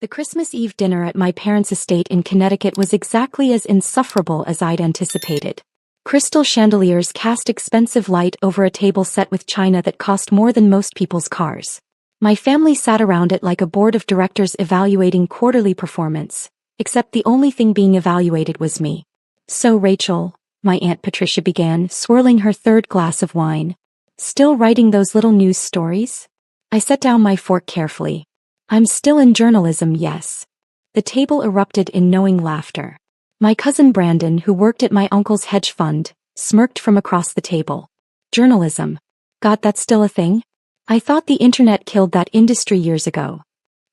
The Christmas Eve dinner at my parents' estate in Connecticut was exactly as insufferable as I'd anticipated. Crystal chandeliers cast expensive light over a table set with china that cost more than most people's cars. My family sat around it like a board of directors evaluating quarterly performance, except the only thing being evaluated was me. "So Rachel," my Aunt Patricia began, swirling her third glass of wine. "Still writing those little news stories?" I set down my fork carefully. "I'm still in journalism, yes." The table erupted in knowing laughter. My cousin Brandon, who worked at my uncle's hedge fund, smirked from across the table. "Journalism? God, that's still a thing? I thought the internet killed that industry years ago."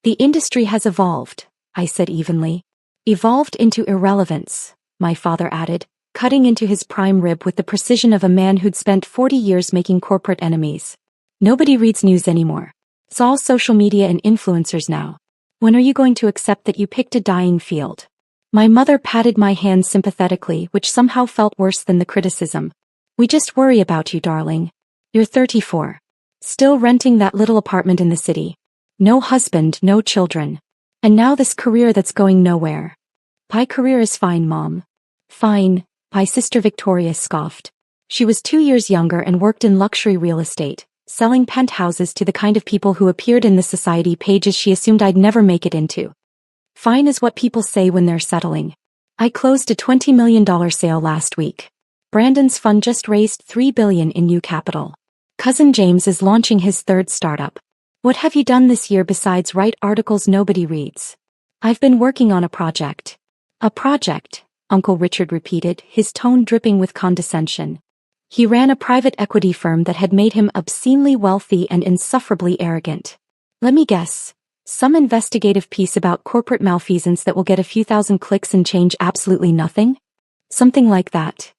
"The industry has evolved," I said evenly. "Evolved into irrelevance," my father added, cutting into his prime rib with the precision of a man who'd spent 40 years making corporate enemies. "Nobody reads news anymore. It's all social media and influencers now. When are you going to accept that you picked a dying field?" My mother patted my hand sympathetically, which somehow felt worse than the criticism. "We just worry about you, darling. You're 34. Still renting that little apartment in the city. No husband, no children. And now this career that's going nowhere." "My career is fine, Mom." "Fine," my sister Victoria scoffed. She was 2 years younger and worked in luxury real estate, selling penthouses to the kind of people who appeared in the society pages she assumed I'd never make it into. Fine is what people say when they're settling. I closed a $20 million sale last week. Brandon's fund just raised $3 billion in new capital. Cousin James is launching his third startup. "What have you done this year besides write articles nobody reads?" "I've been working on a project." "A project?" Uncle Richard repeated, his tone dripping with condescension. He ran a private equity firm that had made him obscenely wealthy and insufferably arrogant. "Let me guess. Some investigative piece about corporate malfeasance that will get a few thousand clicks and change absolutely nothing?" "Something like that."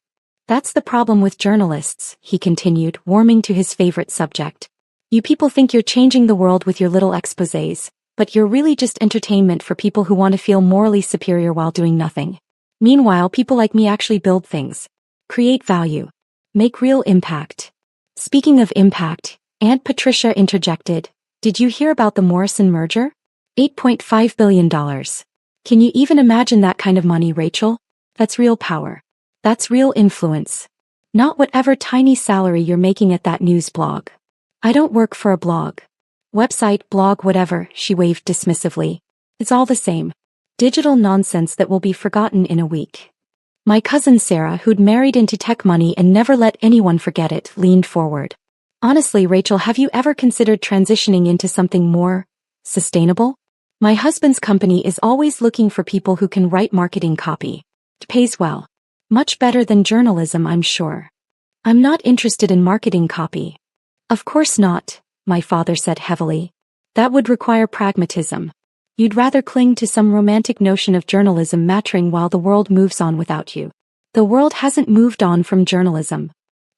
"That's the problem with journalists," he continued, warming to his favorite subject. "You people think you're changing the world with your little exposés, but you're really just entertainment for people who want to feel morally superior while doing nothing. Meanwhile, people like me actually build things, create value, make real impact." "Speaking of impact," Aunt Patricia interjected, "did you hear about the Morrison merger? $8.5 billion. Can you even imagine that kind of money, Rachel? That's real power. That's real influence. Not whatever tiny salary you're making at that news blog." "I don't work for a blog. Website, blog, whatever," she waved dismissively. "It's all the same. Digital nonsense that will be forgotten in a week." My cousin Sarah, who'd married into tech money and never let anyone forget it, leaned forward. "Honestly, Rachel, have you ever considered transitioning into something more sustainable? My husband's company is always looking for people who can write marketing copy. It pays well. Much better than journalism, I'm sure." "I'm not interested in marketing copy." "Of course not," my father said heavily. "That would require pragmatism. You'd rather cling to some romantic notion of journalism mattering while the world moves on without you." "The world hasn't moved on from journalism.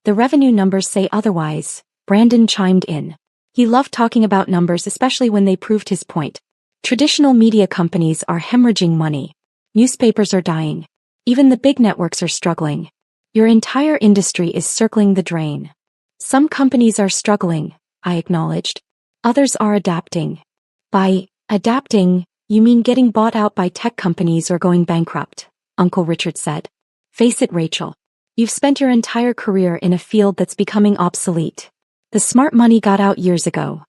The revenue numbers say otherwise," Brandon chimed in. He loved talking about numbers, especially when they proved his point. "Traditional media companies are hemorrhaging money. Newspapers are dying. Even the big networks are struggling. Your entire industry is circling the drain." "Some companies are struggling," I acknowledged. "Others are adapting." "By adapting, you mean getting bought out by tech companies or going bankrupt," Uncle Richard said. "Face it, Rachel. You've spent your entire career in a field that's becoming obsolete. The smart money got out years ago."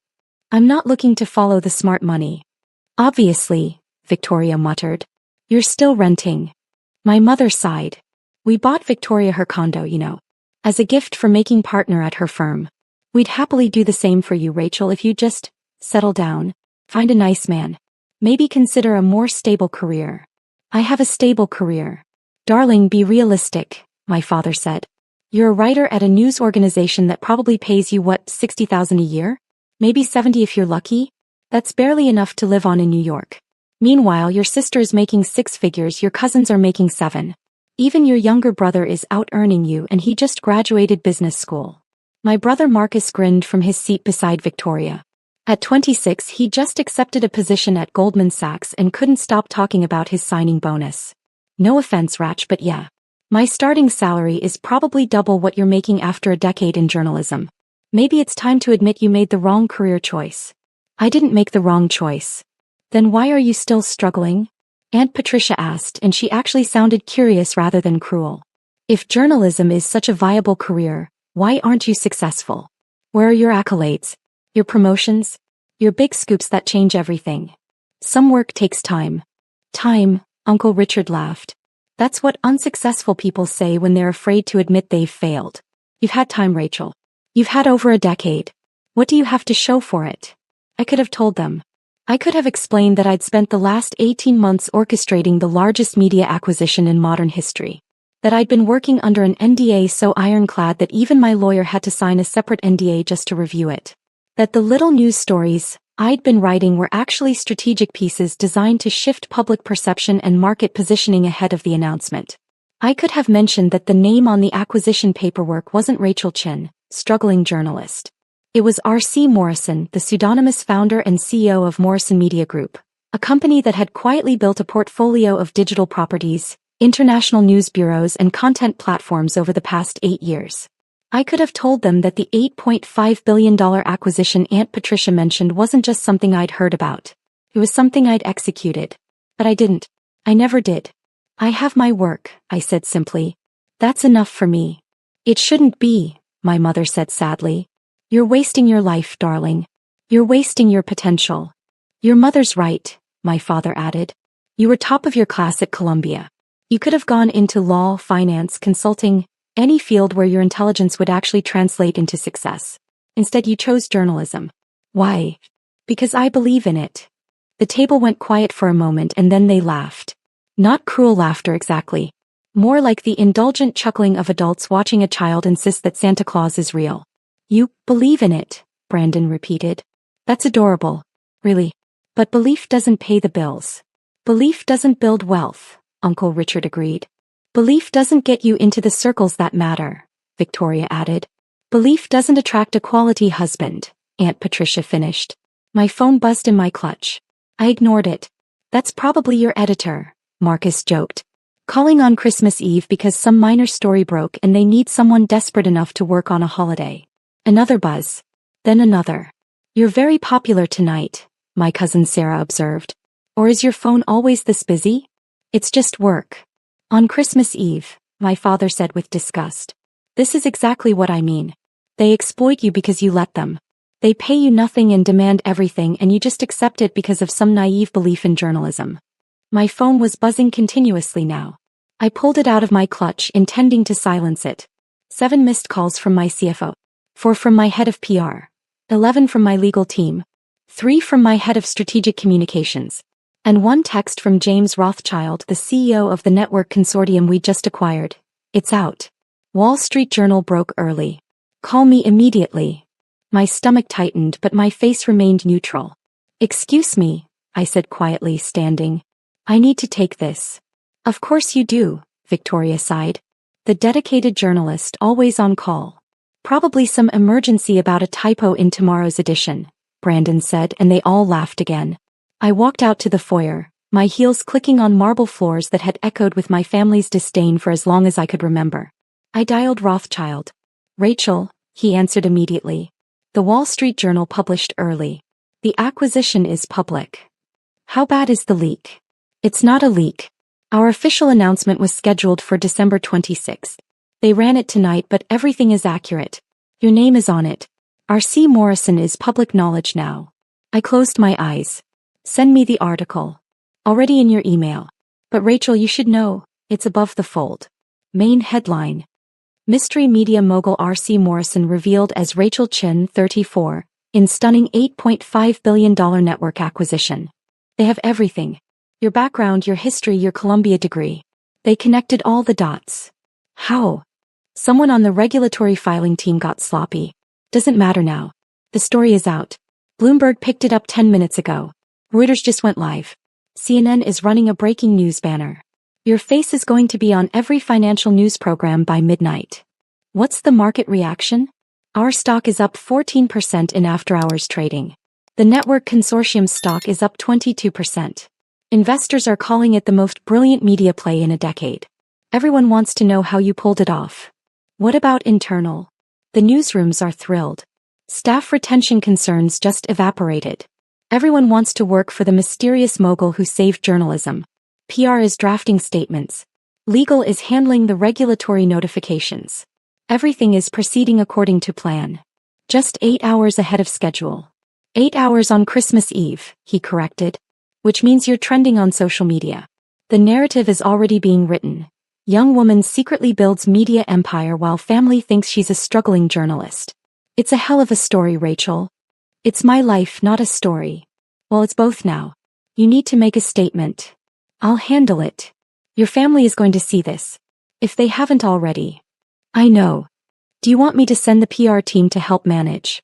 "I'm not looking to follow the smart money." "Obviously," Victoria muttered. "You're still renting." My mother sighed. "We bought Victoria her condo, as a gift for making partner at her firm. We'd happily do the same for you, Rachel, if you just settle down, find a nice man. Maybe consider a more stable career." "I have a stable career." "Darling, be realistic," my father said. "You're a writer at a news organization that probably pays you, what, $60,000 a year? Maybe 70 if you're lucky? That's barely enough to live on in New York. Meanwhile, your sister is making 6 figures, your cousins are making 7. Even your younger brother is out-earning you, and he just graduated business school." My brother Marcus grinned from his seat beside Victoria. At 26, he just accepted a position at Goldman Sachs and couldn't stop talking about his signing bonus. "No offense, Rach, but yeah. My starting salary is probably double what you're making after a decade in journalism. Maybe it's time to admit you made the wrong career choice." "I didn't make the wrong choice." Then why are you still struggling? Aunt Patricia asked, and she actually sounded curious rather than cruel. If journalism is such a viable career, why aren't you successful? Where are your accolades? Your promotions? Your big scoops that change everything? Some work takes time. Time, Uncle Richard laughed. That's what unsuccessful people say when they're afraid to admit they've failed. You've had time, Rachel. You've had over a decade. What do you have to show for it? I could have told them. I could have explained that I'd spent the last 18 months orchestrating the largest media acquisition in modern history. That I'd been working under an NDA so ironclad that even my lawyer had to sign a separate NDA just to review it. That the little news stories I'd been writing were actually strategic pieces designed to shift public perception and market positioning ahead of the announcement. I could have mentioned that the name on the acquisition paperwork wasn't Rachel Chin, struggling journalist. It was R.C. Morrison, the pseudonymous founder and CEO of Morrison Media Group, a company that had quietly built a portfolio of digital properties, international news bureaus and content platforms over the past 8 years. I could have told them that the $8.5 billion acquisition Aunt Patricia mentioned wasn't just something I'd heard about. It was something I'd executed. But I didn't. I never did. I have my work, I said simply. That's enough for me. It shouldn't be, my mother said sadly. You're wasting your life, darling. You're wasting your potential. Your mother's right, my father added. You were top of your class at Columbia. You could have gone into law, finance, consulting, any field where your intelligence would actually translate into success. Instead, you chose journalism. Why? Because I believe in it. The table went quiet for a moment and then they laughed. Not cruel laughter exactly. More like the indulgent chuckling of adults watching a child insist that Santa Claus is real. You believe in it, Brandon repeated. That's adorable. Really. But belief doesn't pay the bills. Belief doesn't build wealth, Uncle Richard agreed. Belief doesn't get you into the circles that matter, Victoria added. Belief doesn't attract a quality husband, Aunt Patricia finished. My phone buzzed in my clutch. I ignored it. That's probably your editor, Marcus joked. Calling on Christmas Eve because some minor story broke and they need someone desperate enough to work on a holiday. Another buzz. Then another. You're very popular tonight, my cousin Sarah observed. Or is your phone always this busy? It's just work. On Christmas Eve, my father said with disgust. This is exactly what I mean. They exploit you because you let them. They pay you nothing and demand everything and you just accept it because of some naive belief in journalism. My phone was buzzing continuously now. I pulled it out of my clutch intending to silence it. 7 missed calls from my CFO. 4 from my head of PR. 11 from my legal team. 3 from my head of strategic communications. And 1 text from James Rothschild, the CEO of the network consortium we just acquired. It's out. Wall Street Journal broke early. Call me immediately. My stomach tightened but my face remained neutral. Excuse me, I said quietly, standing. I need to take this. Of course you do, Victoria sighed. The dedicated journalist always on call. Probably some emergency about a typo in tomorrow's edition, Brandon said, and they all laughed again. I walked out to the foyer, my heels clicking on marble floors that had echoed with my family's disdain for as long as I could remember. I dialed Rothschild. Rachel, he answered immediately. The Wall Street Journal published early. The acquisition is public. How bad is the leak? It's not a leak. Our official announcement was scheduled for December 26th. They ran it tonight but everything is accurate. Your name is on it. R.C. Morrison is public knowledge now. I closed my eyes. Send me the article. Already in your email. But Rachel, you should know, it's above the fold. Main headline. Mystery media mogul R.C. Morrison revealed as Rachel Chin, 34, in stunning $8.5 billion network acquisition. They have everything. Your background, your history, your Columbia degree. They connected all the dots. How? Someone on the regulatory filing team got sloppy. Doesn't matter now. The story is out. Bloomberg picked it up 10 minutes ago. Reuters just went live. CNN is running a breaking news banner. Your face is going to be on every financial news program by midnight. What's the market reaction? Our stock is up 14% in after-hours trading. The network consortium stock is up 22%. Investors are calling it the most brilliant media play in a decade. Everyone wants to know how you pulled it off. What about internal? The newsrooms are thrilled. Staff retention concerns just evaporated. Everyone wants to work for the mysterious mogul who saved journalism. PR is drafting statements. Legal is handling the regulatory notifications. Everything is proceeding according to plan. Just 8 hours ahead of schedule. 8 hours on Christmas Eve, he corrected. Which means you're trending on social media. The narrative is already being written. Young woman secretly builds media empire while family thinks she's a struggling journalist. It's a hell of a story, Rachel. It's my life, not a story. Well, it's both now. You need to make a statement. I'll handle it. Your family is going to see this. If they haven't already. I know. Do you want me to send the PR team to help manage?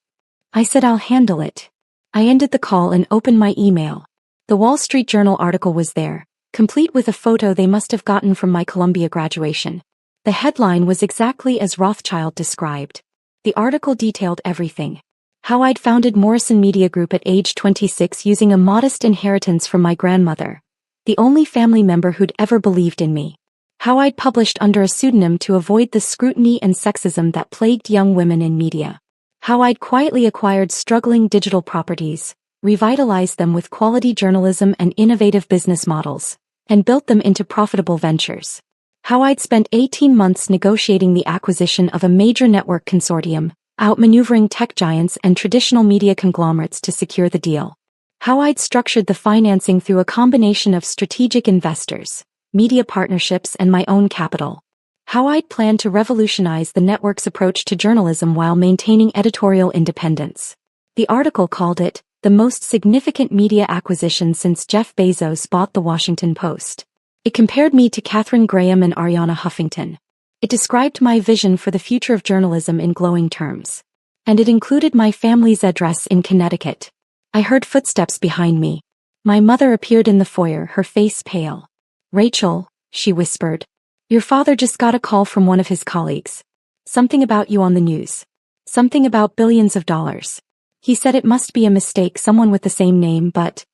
I said I'll handle it. I ended the call and opened my email. The Wall Street Journal article was there, complete with a photo they must have gotten from my Columbia graduation. The headline was exactly as Rothschild described. The article detailed everything. How I'd founded Morrison Media Group at age 26 using a modest inheritance from my grandmother, the only family member who'd ever believed in me. How I'd published under a pseudonym to avoid the scrutiny and sexism that plagued young women in media. How I'd quietly acquired struggling digital properties, revitalized them with quality journalism and innovative business models, and built them into profitable ventures. How I'd spent 18 months negotiating the acquisition of a major network consortium, outmaneuvering tech giants and traditional media conglomerates to secure the deal. How I'd structured the financing through a combination of strategic investors, media partnerships and my own capital. How I'd planned to revolutionize the network's approach to journalism while maintaining editorial independence. The article called it, the most significant media acquisition since Jeff Bezos bought the Washington Post. It compared me to Katharine Graham and Arianna Huffington. It described my vision for the future of journalism in glowing terms. And it included my family's address in Connecticut. I heard footsteps behind me. My mother appeared in the foyer, her face pale. Rachel, she whispered. Your father just got a call from one of his colleagues. Something about you on the news. Something about billions of dollars. He said it must be a mistake, someone with the same name, but...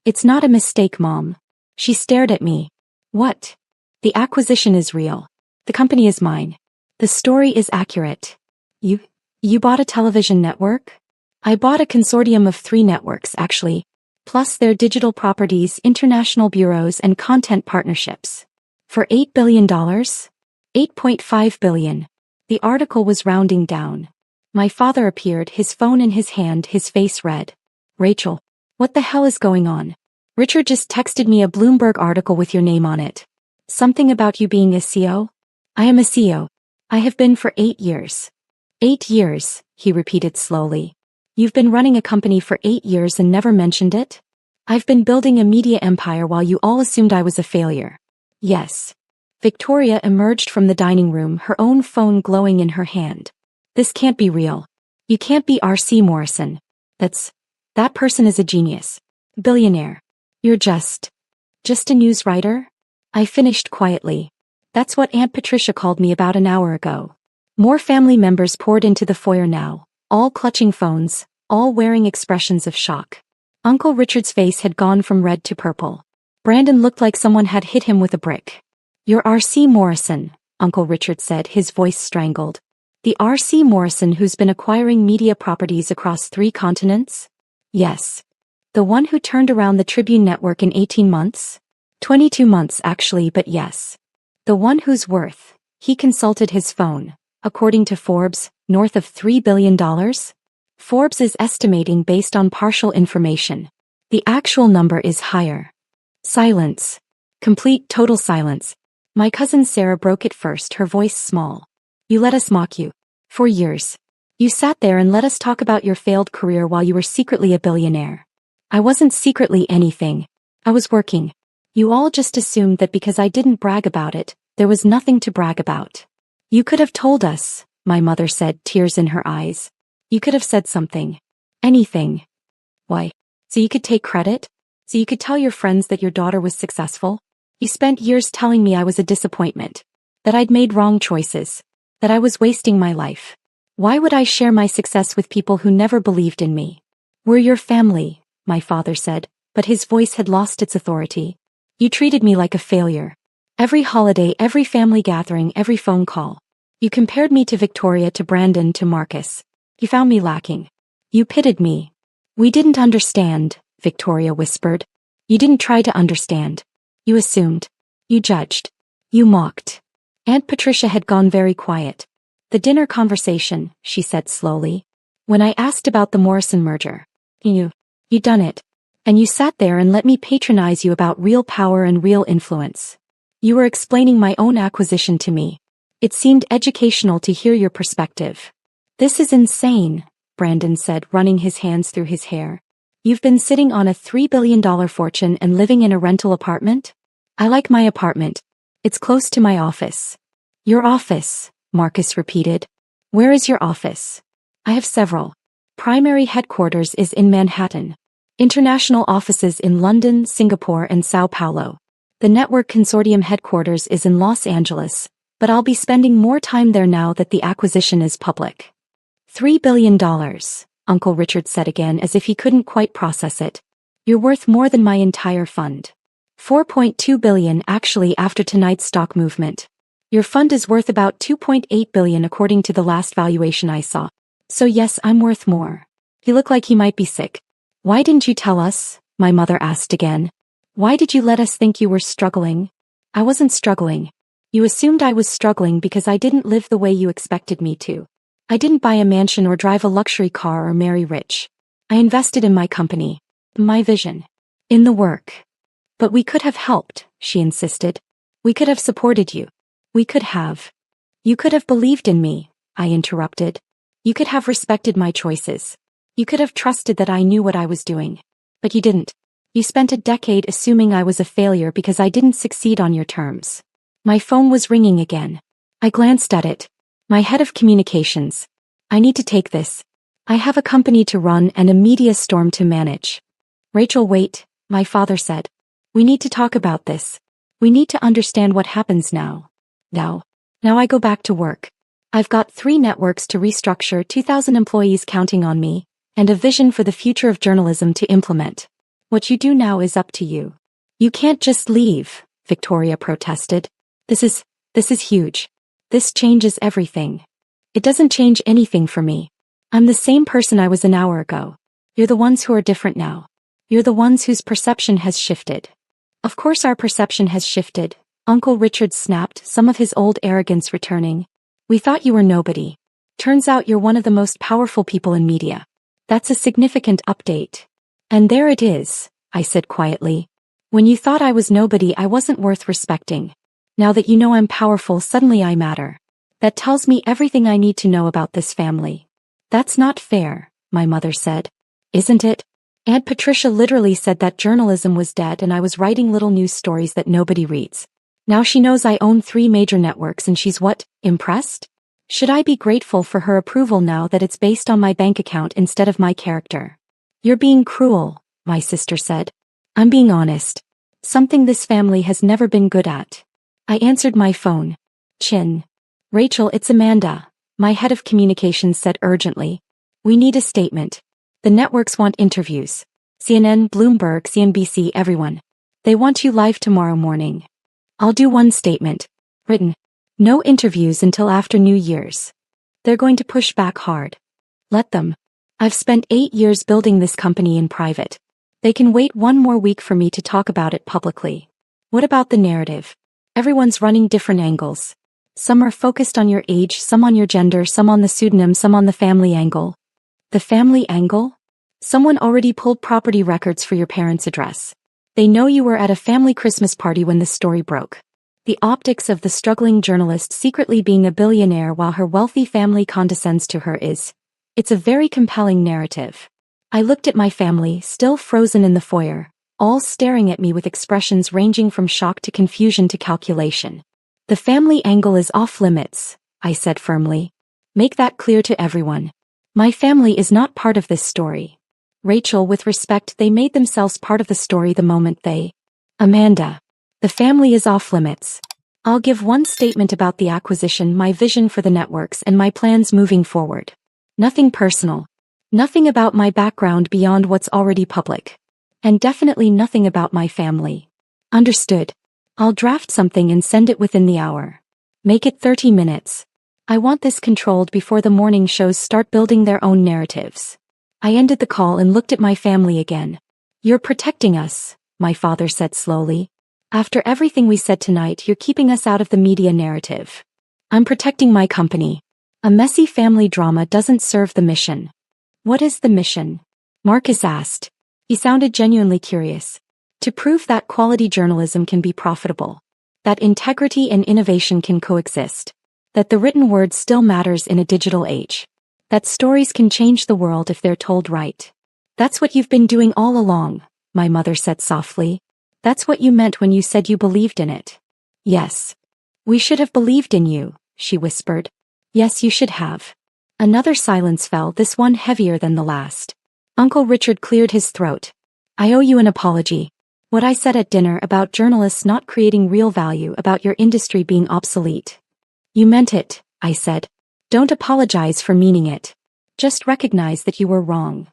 It's not a mistake, Mom. She stared at me. What? The acquisition is real. The company is mine. The story is accurate. You bought a television network? I bought a consortium of 3 networks, actually, plus their digital properties, international bureaus and content partnerships. For $8 billion? $8.5 billion. The article was rounding down. My father appeared, his phone in his hand, his face red. Rachel, what the hell is going on? Richard just texted me a Bloomberg article with your name on it. Something about you being a CEO? I am a CEO. I have been for 8 years. 8 years, he repeated slowly. You've been running a company for 8 years and never mentioned it? I've been building a media empire while you all assumed I was a failure. Yes. Victoria emerged from the dining room, her own phone glowing in her hand. This can't be real. You can't be R.C. Morrison. That person is a genius. Billionaire. You're just a news writer? I finished quietly. That's what Aunt Patricia called me about an hour ago. More family members poured into the foyer now, all clutching phones, all wearing expressions of shock. Uncle Richard's face had gone from red to purple. Brandon looked like someone had hit him with a brick. You're R.C. Morrison, Uncle Richard said, his voice strangled. The R.C. Morrison who's been acquiring media properties across 3 continents? Yes. The one who turned around the Tribune network in 18 months? 22 months actually, but yes. The one whose worth, he consulted his phone, according to Forbes, north of $3 billion? Forbes is estimating based on partial information. The actual number is higher. Silence. Complete total silence. My cousin Sarah broke it first, her voice small. You let us mock you. For years. You sat there and let us talk about your failed career while you were secretly a billionaire. I wasn't secretly anything. I was working. You all just assumed that because I didn't brag about it, there was nothing to brag about. You could have told us, my mother said, tears in her eyes. You could have said something. Anything. Why? So you could take credit? So you could tell your friends that your daughter was successful? You spent years telling me I was a disappointment. That I'd made wrong choices. That I was wasting my life. Why would I share my success with people who never believed in me? We're your family, my father said, but his voice had lost its authority. You treated me like a failure. Every holiday, every family gathering, every phone call. You compared me to Victoria, to Brandon, to Marcus. You found me lacking. You pitted me. We didn't understand, Victoria whispered. You didn't try to understand. You assumed. You judged. You mocked. Aunt Patricia had gone very quiet. The dinner conversation, she said slowly. When I asked about the Morrison merger. You done it. And you sat there and let me patronize you about real power and real influence. You were explaining my own acquisition to me. It seemed educational to hear your perspective. This is insane, Brandon said, running his hands through his hair. You've been sitting on a $3 billion fortune and living in a rental apartment? I like my apartment. It's close to my office. Your office, Marcus repeated. Where is your office? I have several. Primary headquarters is in Manhattan. International offices in London, Singapore, and Sao Paulo. The network consortium headquarters is in Los Angeles, but I'll be spending more time there now that the acquisition is public. $3 billion, Uncle Richard said again as if he couldn't quite process it. You're worth more than my entire fund. $4.2 billion actually after tonight's stock movement. Your fund is worth about $2.8 billion according to the last valuation I saw. So yes, I'm worth more. He looked like he might be sick. Why didn't you tell us? My mother asked again. Why did you let us think you were struggling? I wasn't struggling. You assumed I was struggling because I didn't live the way you expected me to. I didn't buy a mansion or drive a luxury car or marry rich. I invested in my company, my vision, in the work. But we could have helped, she insisted. We could have supported you. We could have. You could have believed in me, I interrupted. You could have respected my choices. You could have trusted that I knew what I was doing. But you didn't. You spent a decade assuming I was a failure because I didn't succeed on your terms. My phone was ringing again. I glanced at it. My head of communications. I need to take this. I have a company to run and a media storm to manage. Rachel, wait, my father said. We need to talk about this. We need to understand what happens now. Now I go back to work. I've got 3 networks to restructure, 2,000 employees counting on me, and a vision for the future of journalism to implement. What you do now is up to you. You can't just leave, Victoria protested. This is huge. This changes everything. It doesn't change anything for me. I'm the same person I was an hour ago. You're the ones who are different now. You're the ones whose perception has shifted. Of course our perception has shifted, Uncle Richard snapped, some of his old arrogance returning. We thought you were nobody. Turns out you're one of the most powerful people in media. That's a significant update. And there it is, I said quietly. When you thought I was nobody, I wasn't worth respecting. Now that you know I'm powerful, suddenly I matter. That tells me everything I need to know about this family. That's not fair, my mother said. Isn't it? Aunt Patricia literally said that journalism was dead and I was writing little news stories that nobody reads. Now she knows I own 3 major networks and she's what, impressed? Should I be grateful for her approval now that it's based on my bank account instead of my character? You're being cruel, my sister said. I'm being honest. Something this family has never been good at. I answered my phone. Chin. Rachel, it's Amanda, my head of communications said urgently. We need a statement. The networks want interviews. CNN, Bloomberg, CNBC, everyone. They want you live tomorrow morning. I'll do one statement. Written. No interviews until after New Year's. They're going to push back hard. Let them. I've spent 8 years building this company in private. They can wait 1 more week for me to talk about it publicly. What about the narrative? Everyone's running different angles. Some are focused on your age, some on your gender, some on the pseudonym, some on the family angle. The family angle? Someone already pulled property records for your parents' address. They know you were at a family Christmas party when this story broke. The optics of the struggling journalist secretly being a billionaire while her wealthy family condescends to her it's a very compelling narrative. I looked at my family, still frozen in the foyer, all staring at me with expressions ranging from shock to confusion to calculation. The family angle is off limits, I said firmly. Make that clear to everyone. My family is not part of this story. Rachel, with respect, they made themselves part of the story the moment they... Amanda. The family is off limits. I'll give one statement about the acquisition, my vision for the networks and my plans moving forward. Nothing personal. Nothing about my background beyond what's already public. And definitely nothing about my family. Understood. I'll draft something and send it within the hour. Make it 30 minutes. I want this controlled before the morning shows start building their own narratives. I ended the call and looked at my family again. You're protecting us, my father said slowly. After everything we said tonight, you're keeping us out of the media narrative. I'm protecting my company. A messy family drama doesn't serve the mission. What is the mission? Marcus asked. He sounded genuinely curious. To prove that quality journalism can be profitable. That integrity and innovation can coexist. That the written word still matters in a digital age. That stories can change the world if they're told right. That's what you've been doing all along, my mother said softly. That's what you meant when you said you believed in it. Yes. We should have believed in you, she whispered. Yes, you should have. Another silence fell, this one heavier than the last. Uncle Richard cleared his throat. I owe you an apology. What I said at dinner about journalists not creating real value, about your industry being obsolete. You meant it, I said. Don't apologize for meaning it. Just recognize that you were wrong.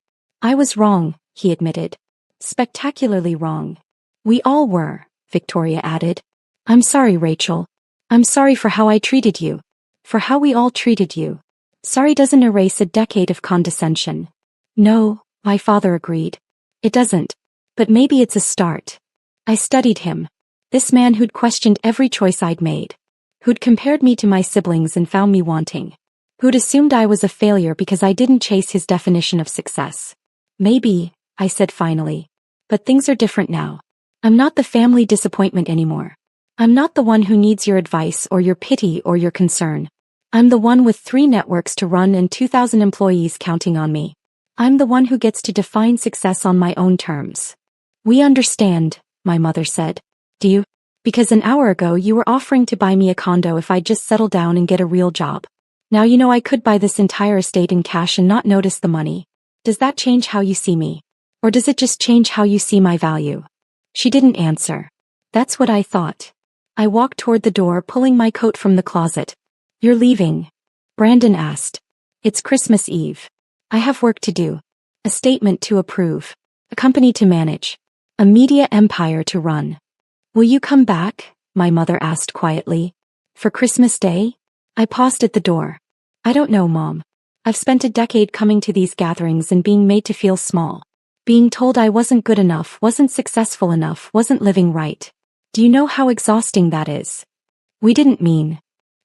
I was wrong, he admitted. Spectacularly wrong. We all were, Victoria added. I'm sorry, Rachel. I'm sorry for how I treated you. For how we all treated you. Sorry doesn't erase a decade of condescension. No, my father agreed. It doesn't. But maybe it's a start. I studied him. This man who'd questioned every choice I'd made. Who'd compared me to my siblings and found me wanting. Who'd assumed I was a failure because I didn't chase his definition of success. Maybe, I said finally. But things are different now. I'm not the family disappointment anymore. I'm not the one who needs your advice or your pity or your concern. I'm the one with 3 networks to run and 2,000 employees counting on me. I'm the one who gets to define success on my own terms. We understand, my mother said. Do you? Because an hour ago you were offering to buy me a condo if I'd just settle down and get a real job. Now you know I could buy this entire estate in cash and not notice the money. Does that change how you see me? Or does it just change how you see my value? She didn't answer. That's what I thought. I walked toward the door, pulling my coat from the closet. You're leaving? Brandon asked. It's Christmas Eve. I have work to do. A statement to approve. A company to manage. A media empire to run. Will you come back? My mother asked quietly. For Christmas Day? I paused at the door. I don't know, Mom. I've spent a decade coming to these gatherings and being made to feel small. Being told I wasn't good enough, wasn't successful enough, wasn't living right. Do you know how exhausting that is? We didn't mean.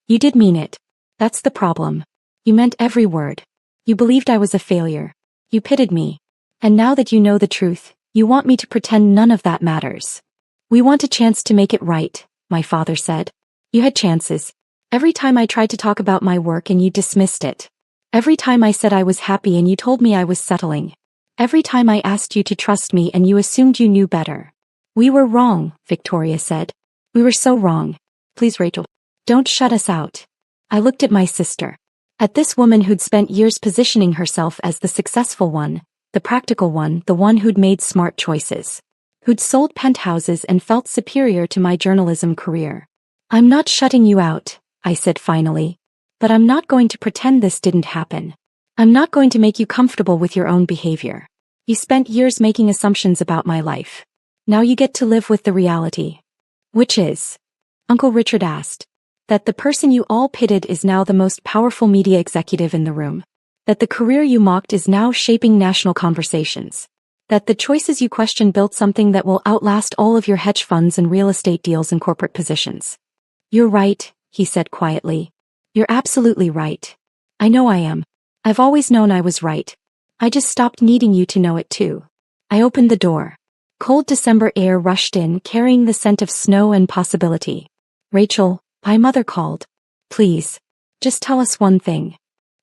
You did mean it. That's the problem. You meant every word. You believed I was a failure. You pitied me. And now that you know the truth, you want me to pretend none of that matters. We want a chance to make it right, my father said. You had chances. Every time I tried to talk about my work and you dismissed it. Every time I said I was happy and you told me I was settling. Every time I asked you to trust me and you assumed you knew better. We were wrong, Victoria said. We were so wrong. Please, Rachel, don't shut us out. I looked at my sister. At this woman who'd spent years positioning herself as the successful one, the practical one, the one who'd made smart choices. Who'd sold penthouses and felt superior to my journalism career. I'm not shutting you out, I said finally. But I'm not going to pretend this didn't happen. I'm not going to make you comfortable with your own behavior. You spent years making assumptions about my life. Now you get to live with the reality. Which is? Uncle Richard asked. That the person you all pitted is now the most powerful media executive in the room. That the career you mocked is now shaping national conversations. That the choices you questioned built something that will outlast all of your hedge funds and real estate deals and corporate positions. You're right, he said quietly. You're absolutely right. I know I am. I've always known I was right. I just stopped needing you to know it too. I opened the door. Cold December air rushed in, carrying the scent of snow and possibility. Rachel, my mother called. Please. Just tell us one thing.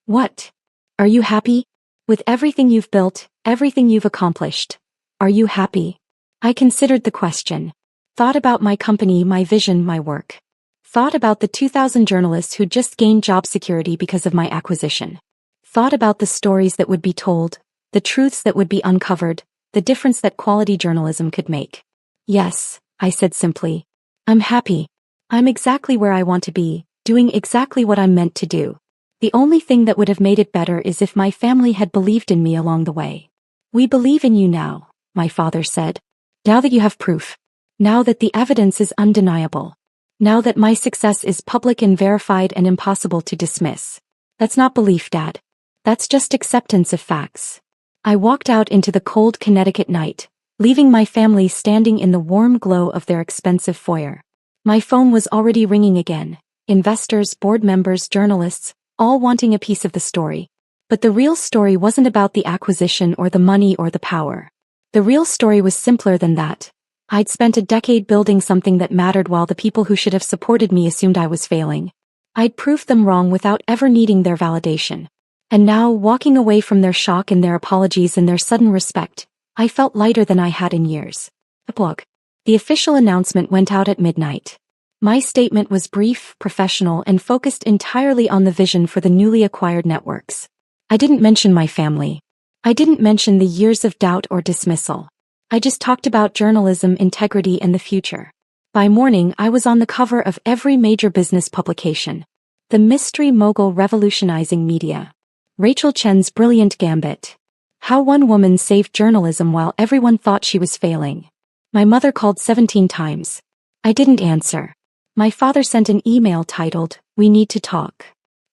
What? Are you happy? With everything you've built, everything you've accomplished. Are you happy? I considered the question. Thought about my company, my vision, my work. Thought about the 2,000 journalists who'd just gained job security because of my acquisition. Thought about the stories that would be told, the truths that would be uncovered, the difference that quality journalism could make. Yes, I said simply. I'm happy. I'm exactly where I want to be, doing exactly what I'm meant to do. The only thing that would have made it better is if my family had believed in me along the way. We believe in you now, my father said. Now that you have proof. Now that the evidence is undeniable. Now that my success is public and verified and impossible to dismiss. That's not belief, Dad. That's just acceptance of facts. I walked out into the cold Connecticut night, leaving my family standing in the warm glow of their expensive foyer. My phone was already ringing again. Investors, board members, journalists, all wanting a piece of the story. But the real story wasn't about the acquisition or the money or the power. The real story was simpler than that. I'd spent a decade building something that mattered while the people who should have supported me assumed I was failing. I'd proved them wrong without ever needing their validation. And now, walking away from their shock and their apologies and their sudden respect, I felt lighter than I had in years. Epilogue. The official announcement went out at midnight. My statement was brief, professional, and focused entirely on the vision for the newly acquired networks. I didn't mention my family. I didn't mention the years of doubt or dismissal. I just talked about journalism, integrity, and the future. By morning, I was on the cover of every major business publication. The mystery mogul revolutionizing media. Rachel Chen's brilliant gambit. How one woman saved journalism while everyone thought she was failing. My mother called 17 times. I didn't answer. My father sent an email titled, "We need to talk."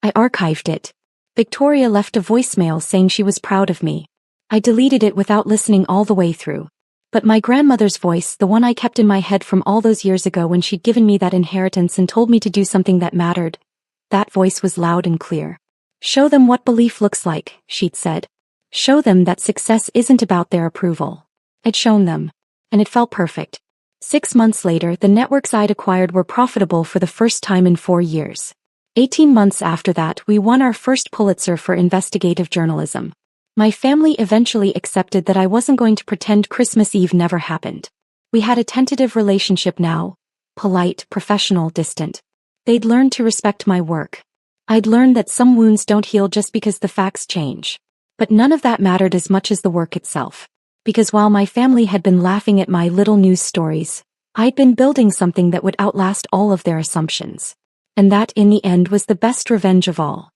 I archived it. Victoria left a voicemail saying she was proud of me. I deleted it without listening all the way through. But my grandmother's voice, the one I kept in my head from all those years ago when she'd given me that inheritance and told me to do something that mattered, that voice was loud and clear. Show them what belief looks like, she'd said. Show them that success isn't about their approval. I'd shown them. And it felt perfect. 6 months later, the networks I'd acquired were profitable for the first time in 4 years. 18 months after that, we won our first Pulitzer for investigative journalism. My family eventually accepted that I wasn't going to pretend Christmas Eve never happened. We had a tentative relationship now. Polite, professional, distant. They'd learned to respect my work. I'd learned that some wounds don't heal just because the facts change. But none of that mattered as much as the work itself. Because while my family had been laughing at my little news stories, I'd been building something that would outlast all of their assumptions. And that, in the end, was the best revenge of all.